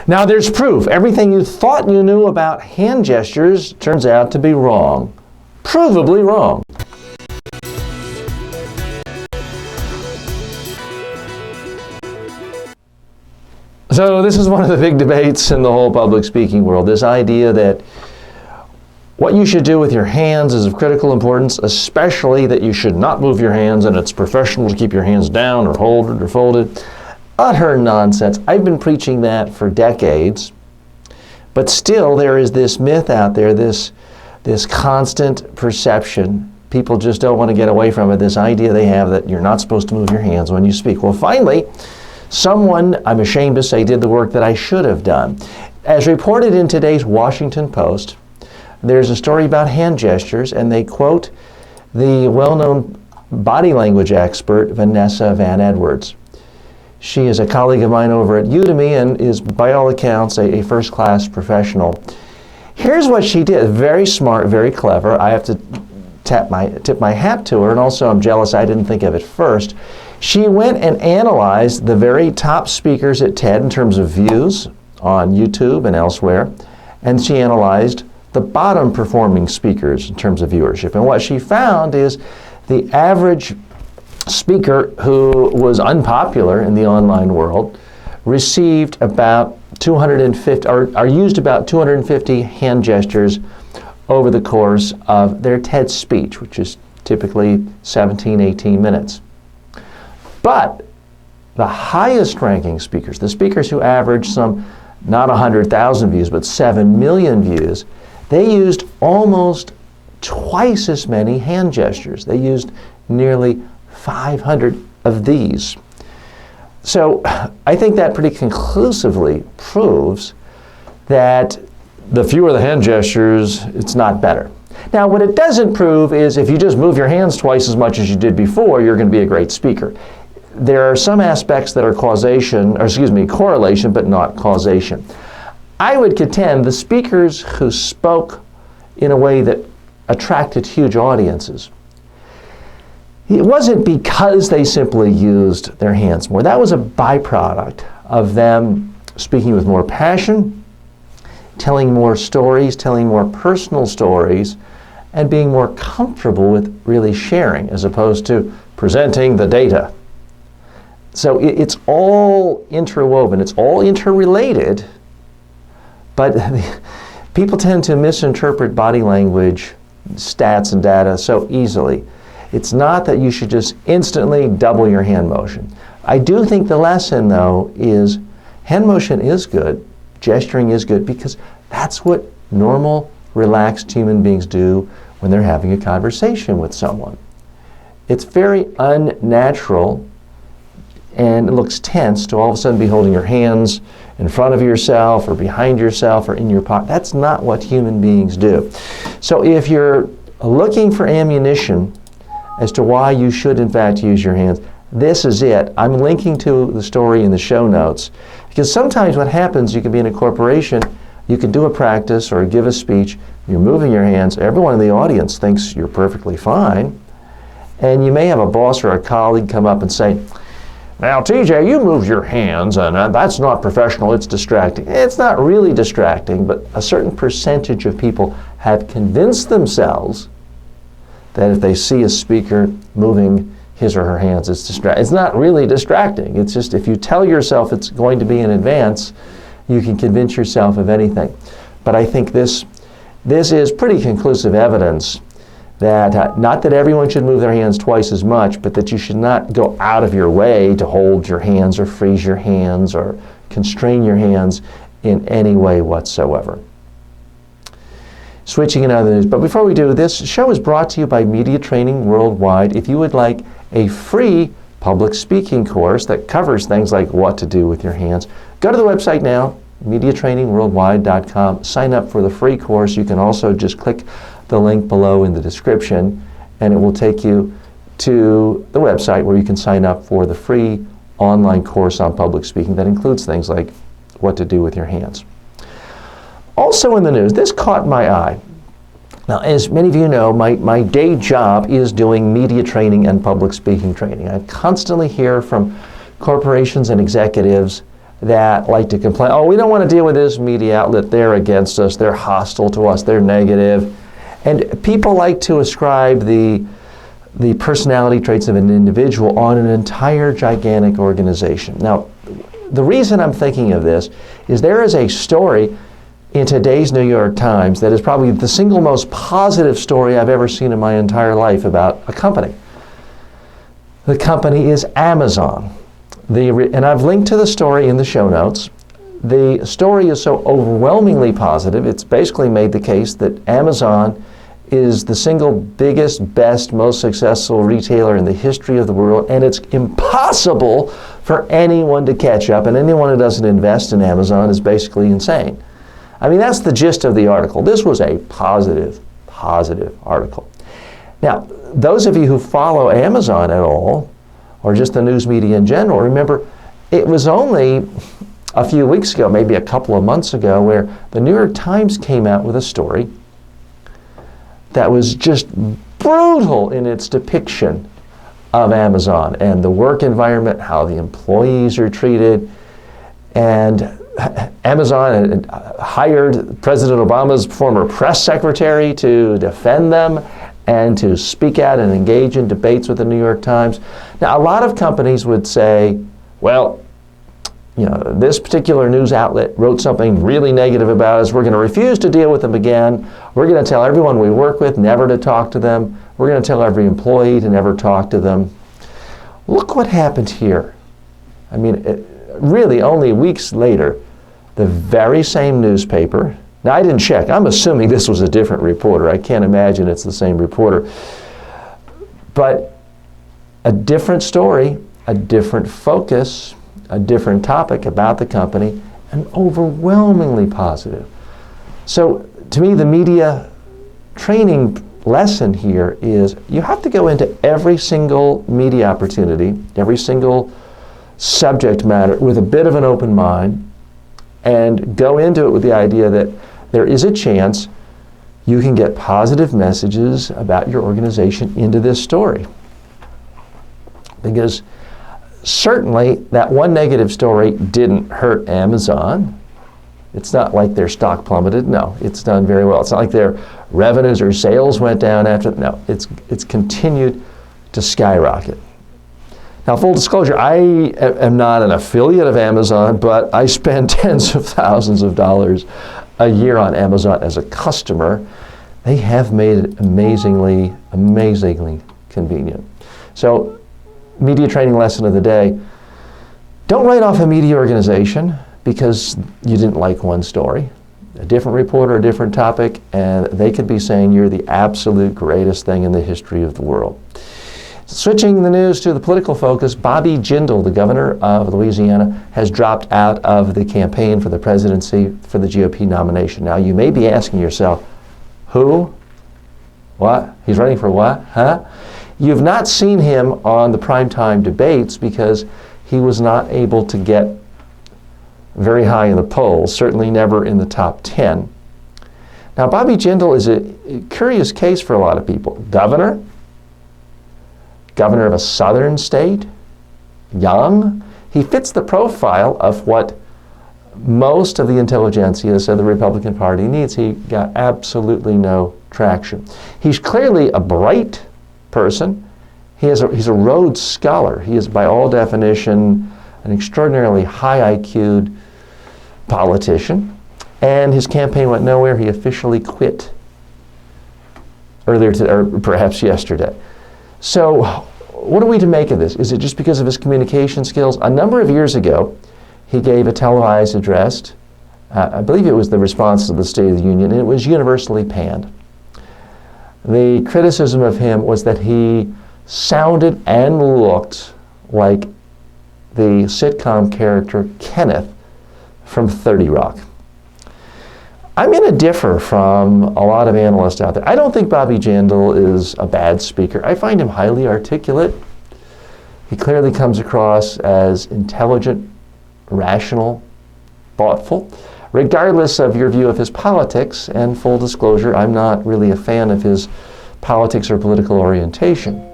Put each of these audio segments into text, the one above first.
Now there's proof. Everything you thought you knew about hand gestures turns out to be wrong. Provably wrong. So this is one of the big debates in the whole public speaking world, this idea that what you should do with your hands is of critical importance, especially that you should not move your hands and it's professional to keep your hands down or folded or folded. Utter nonsense. I've been preaching that for decades, but still there is this myth out there, this constant perception. People just don't want to get away from it, this idea they have that you're not supposed to move your hands when you speak. Well, finally, someone, I'm ashamed to say, did the work that I should have done. As reported in today's Washington Post, there's a story about hand gestures, and they quote the well-known body language expert, Vanessa Van Edwards. She is a colleague of mine over at Udemy and is, by all accounts, a first-class professional. Here's what she did. Very smart, very clever. I have to tip my hat to her, and also I'm jealous I didn't think of it first. She went and analyzed the very top speakers at TED in terms of views on YouTube and elsewhere, and she analyzed the bottom performing speakers in terms of viewership. And what she found is the average speaker who was unpopular in the online world received about 250, or used about 250 hand gestures over the course of their TED speech, which is typically 17, 18 minutes. But the highest ranking speakers, the speakers who average some, not 100,000 views, but 7 million views, they used almost twice as many hand gestures. They used nearly 500 of these. So I think that pretty conclusively proves that the fewer the hand gestures, it's not better. Now, what it doesn't prove is if you just move your hands twice as much as you did before, you're going to be a great speaker. There are some aspects that are correlation, but not causation. I would contend the speakers who spoke in a way that attracted huge audiences, it wasn't because they simply used their hands more. That was a byproduct of them speaking with more passion, telling more stories, telling more personal stories, and being more comfortable with really sharing as opposed to presenting the data. So it's all interwoven, it's all interrelated, but people tend to misinterpret body language, stats and data so easily. It's not that you should just instantly double your hand motion. I do think the lesson, though, is hand motion is good, gesturing is good, because that's what normal, relaxed human beings do when they're having a conversation with someone. It's very unnatural and it looks tense to all of a sudden be holding your hands in front of yourself or behind yourself or in your pocket. That's not what human beings do. So if you're looking for ammunition as to why you should in fact use your hands, this is it. I'm linking to the story in the show notes, because sometimes what happens, you can be in a corporation, you can do a practice or give a speech, you're moving your hands, everyone in the audience thinks you're perfectly fine, and you may have a boss or a colleague come up and say, "Now, TJ, you moved your hands, and that's not professional, it's distracting." It's not really distracting, but a certain percentage of people have convinced themselves that if they see a speaker moving his or her hands, it's distracting. It's not really distracting. It's just if you tell yourself it's going to be in advance, you can convince yourself of anything. But I think this is pretty conclusive evidence that not that everyone should move their hands twice as much, but that you should not go out of your way to hold your hands or freeze your hands or constrain your hands in any way whatsoever. Switching in other news, but before we do, this show is brought to you by Media Training Worldwide. If you would like a free public speaking course that covers things like what to do with your hands, go to the website now, mediatrainingworldwide.com. Sign up for the free course. You can also just click the link below in the description, and it will take you to the website where you can sign up for the free online course on public speaking that includes things like what to do with your hands. Also in the news, this caught my eye. Now, as many of you know, my day job is doing media training and public speaking training. I constantly hear from corporations and executives that like to complain, oh, we don't want to deal with this media outlet, they're against us, they're hostile to us, they're negative. And people like to ascribe the personality traits of an individual on an entire gigantic organization. Now, the reason I'm thinking of this is there is a story in today's New York Times that is probably the single most positive story I've ever seen in my entire life about a company. The company is Amazon. And I've linked to the story in the show notes. The story is so overwhelmingly positive, it's basically made the case that Amazon is the single biggest, best, most successful retailer in the history of the world, and it's impossible for anyone to catch up, and anyone who doesn't invest in Amazon is basically insane. I mean, that's the gist of the article. This was a positive article. Now, those of you who follow Amazon at all, or just the news media in general, remember, it was only a few weeks ago, maybe a couple of months ago, where the New York Times came out with a story that was just brutal in its depiction of Amazon and the work environment, how the employees are treated. And Amazon had hired President Obama's former press secretary to defend them and to speak out and engage in debates with the New York Times. Now, a lot of companies would say, well, you know, this particular news outlet wrote something really negative about us. We're going to refuse to deal with them again. We're going to tell everyone we work with never to talk to them. We're going to tell every employee to never talk to them. Look what happened here. I mean, really only weeks later, the very same newspaper. Now, I didn't check. I'm assuming this was a different reporter. I can't imagine it's the same reporter. But a different story, a different focus, a different topic about the company, and overwhelmingly positive. So, to me, the media training lesson here is you have to go into every single media opportunity, every single subject matter with a bit of an open mind, and go into it with the idea that there is a chance you can get positive messages about your organization into this story. Because certainly that one negative story didn't hurt Amazon. It's not like their stock plummeted. No, it's done very well. It's not like their revenues or sales went down after. No, it's continued to skyrocket. Now, full disclosure, I am not an affiliate of Amazon, but I spend tens of thousands of dollars a year on Amazon as a customer. They have made it amazingly, amazingly convenient. So, media training lesson of the day, don't write off a media organization because you didn't like one story. A different reporter, a different topic, and they could be saying you're the absolute greatest thing in the history of the world. Switching the news to the political focus, Bobby Jindal, the governor of Louisiana, has dropped out of the campaign for the presidency for the GOP nomination. Now, you may be asking yourself, who? What? He's running for what? Huh? You've not seen him on the primetime debates because he was not able to get very high in the polls, certainly never in the top 10. Now, Bobby Jindal is a curious case for a lot of people. Governor of a southern state, young. He fits the profile of what most of the intelligentsia said the Republican Party needs. He got absolutely no traction. He's clearly a bright person. He's a Rhodes Scholar. He is, by all definition, an extraordinarily high IQ'd politician. And his campaign went nowhere. He officially quit earlier today, or perhaps yesterday. So, what are we to make of this? Is it just because of his communication skills? A number of years ago, he gave a televised address. I believe it was the response to the State of the Union, and it was universally panned. The criticism of him was that he sounded and looked like the sitcom character Kenneth from 30 Rock. I'm going to differ from a lot of analysts out there. I don't think Bobby Jindal is a bad speaker. I find him highly articulate. He clearly comes across as intelligent, rational, thoughtful, regardless of your view of his politics. And full disclosure, I'm not really a fan of his politics or political orientation.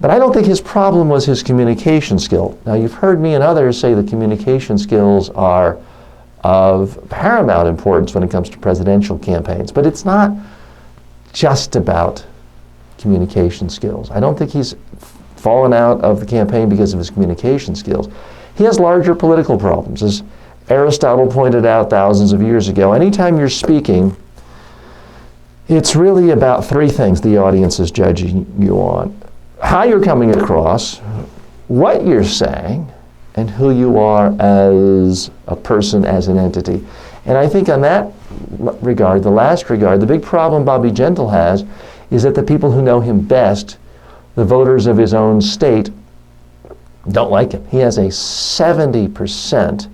But I don't think his problem was his communication skill. Now, you've heard me and others say the communication skills are of paramount importance when it comes to presidential campaigns, but it's not just about communication skills. I don't think he's fallen out of the campaign because of his communication skills. He has larger political problems. As Aristotle pointed out thousands of years ago, anytime you're speaking, it's really about three things the audience is judging you on: how you're coming across, what you're saying, and who you are as a person, as an entity. And I think on that regard, the last regard, the big problem Bobby Jindal has is that the people who know him best, the voters of his own state, don't like him. He has a 70%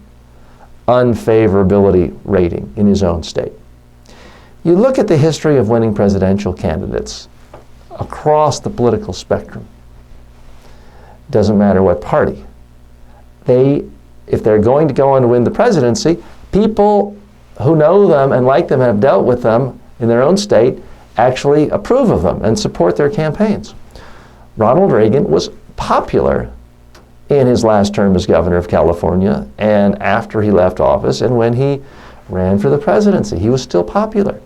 unfavorability rating in his own state. You look at the history of winning presidential candidates across the political spectrum. Doesn't matter what party. If they're going to go on to win the presidency, people who know them and like them and have dealt with them in their own state actually approve of them and support their campaigns. Ronald Reagan was popular in his last term as governor of California and after he left office, and when he ran for the presidency, he was still popular.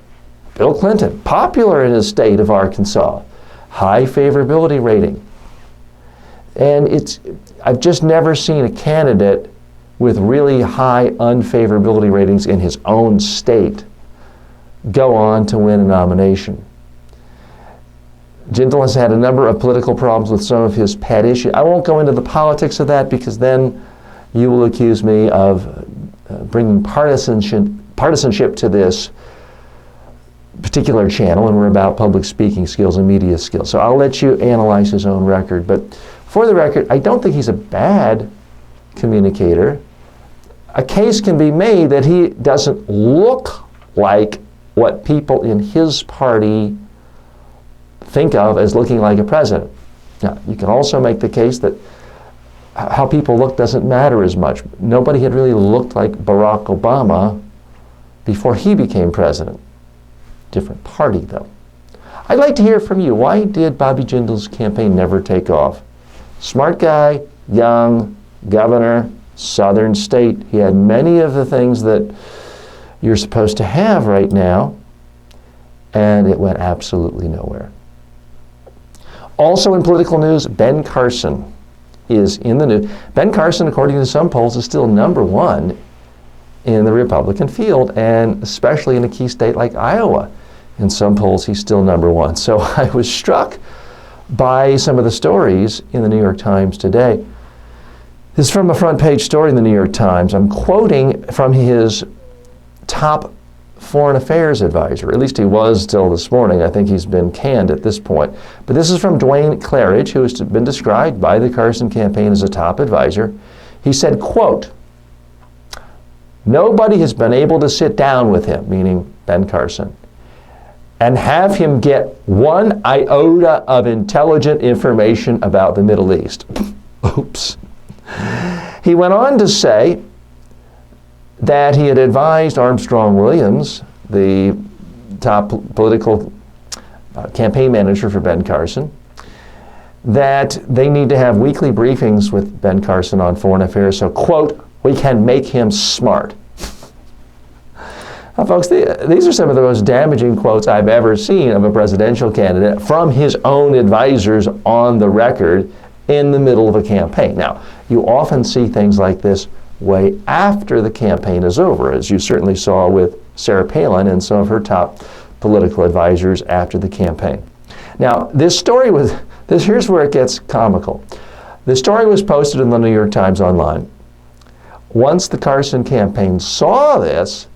Bill Clinton, popular in his state of Arkansas, high favorability rating. And I've just never seen a candidate with really high unfavorability ratings in his own state go on to win a nomination. Jindal has had a number of political problems with some of his pet issues. I won't go into the politics of that because then you will accuse me of bringing partisanship to this particular channel, and we're about public speaking skills and media skills. So I'll let you analyze his own record. But for the record, I don't think he's a bad communicator. A case can be made that he doesn't look like what people in his party think of as looking like a president. Now, you can also make the case that how people look doesn't matter as much. Nobody had really looked like Barack Obama before he became president. Different party, though. I'd like to hear from you. Why did Bobby Jindal's campaign never take off? Smart guy, young, governor, southern state. He had many of the things that you're supposed to have right now, and it went absolutely nowhere. Also in political news, Ben Carson is in the news. Ben Carson, according to some polls, is still number one in the Republican field, and especially in a key state like Iowa. In some polls, he's still number one. So I was struck by some of the stories in the New York Times today. This is from a front page story in the New York Times. I'm quoting from his top foreign affairs advisor. At least he was till this morning. I think he's been canned at this point. But this is from Dwayne Claridge, who has been described by the Carson campaign as a top advisor. He said, quote, "Nobody has been able to sit down with him," meaning Ben Carson, "and have him get one iota of intelligent information about the Middle East." Oops. He went on to say that he had advised Armstrong Williams, the top political campaign manager for Ben Carson, that they need to have weekly briefings with Ben Carson on foreign affairs, so, quote, "we can make him smart." Now, folks, these are some of the most damaging quotes I've ever seen of a presidential candidate from his own advisors on the record in the middle of a campaign. Now, you often see things like this way after the campaign is over, as you certainly saw with Sarah Palin and some of her top political advisors after the campaign. Now, this story here's where it gets comical. The story was posted in the New York Times online. Once the Carson campaign saw this,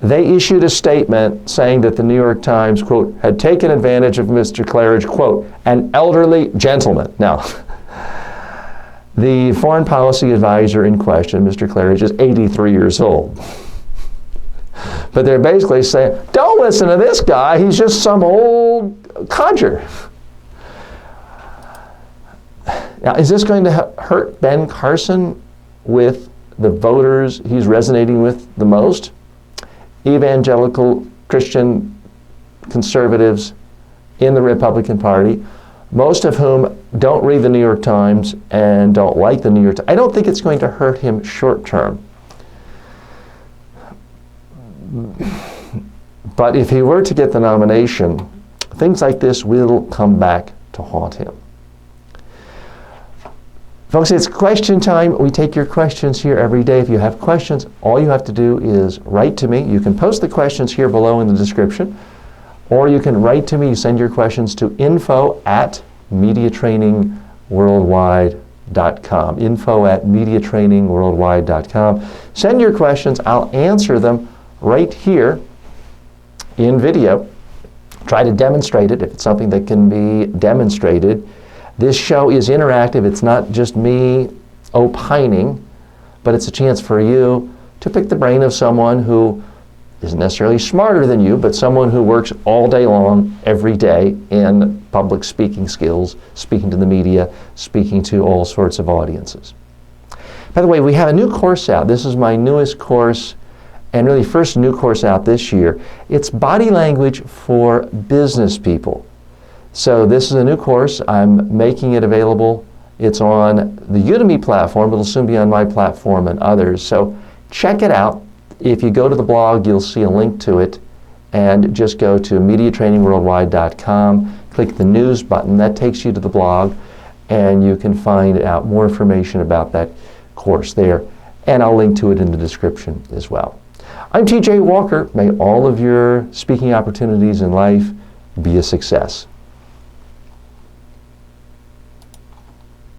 they issued a statement saying that the New York Times, quote, had taken advantage of Mr. Claridge, quote, "an elderly gentleman." Now, the foreign policy advisor in question, Mr. Claridge, is 83 years old. But they're basically saying, don't listen to this guy, he's just some old codger. Now, is this going to hurt Ben Carson with the voters he's resonating with the most? Evangelical Christian conservatives in the Republican Party, most of whom don't read the New York Times and don't like the New York Times, I don't think it's going to hurt him short term. But if he were to get the nomination, things like this will come back to haunt him. Folks, it's question time. We take your questions here every day. If you have questions, all you have to do is write to me. You can post the questions here below in the description, or you can write to me. You send your questions to info@mediatrainingworldwide.com. info@mediatrainingworldwide.com. Send your questions. I'll answer them right here in video. Try to demonstrate it if it's something that can be demonstrated. This show is interactive. It's not just me opining, but it's a chance for you to pick the brain of someone who isn't necessarily smarter than you, but someone who works all day long, every day, in public speaking skills, speaking to the media, speaking to all sorts of audiences. By the way, we have a new course out. This is my newest course, and really first new course out this year. It's Body Language for Business People. So this is a new course. I'm making it available. It's on the Udemy platform, but it'll soon be on my platform and others. So check it out. If you go to the blog, you'll see a link to it. And just go to mediatrainingworldwide.com, click the news button. That takes you to the blog, and you can find out more information about that course there. And I'll link to it in the description as well. I'm TJ Walker. May all of your speaking opportunities in life be a success.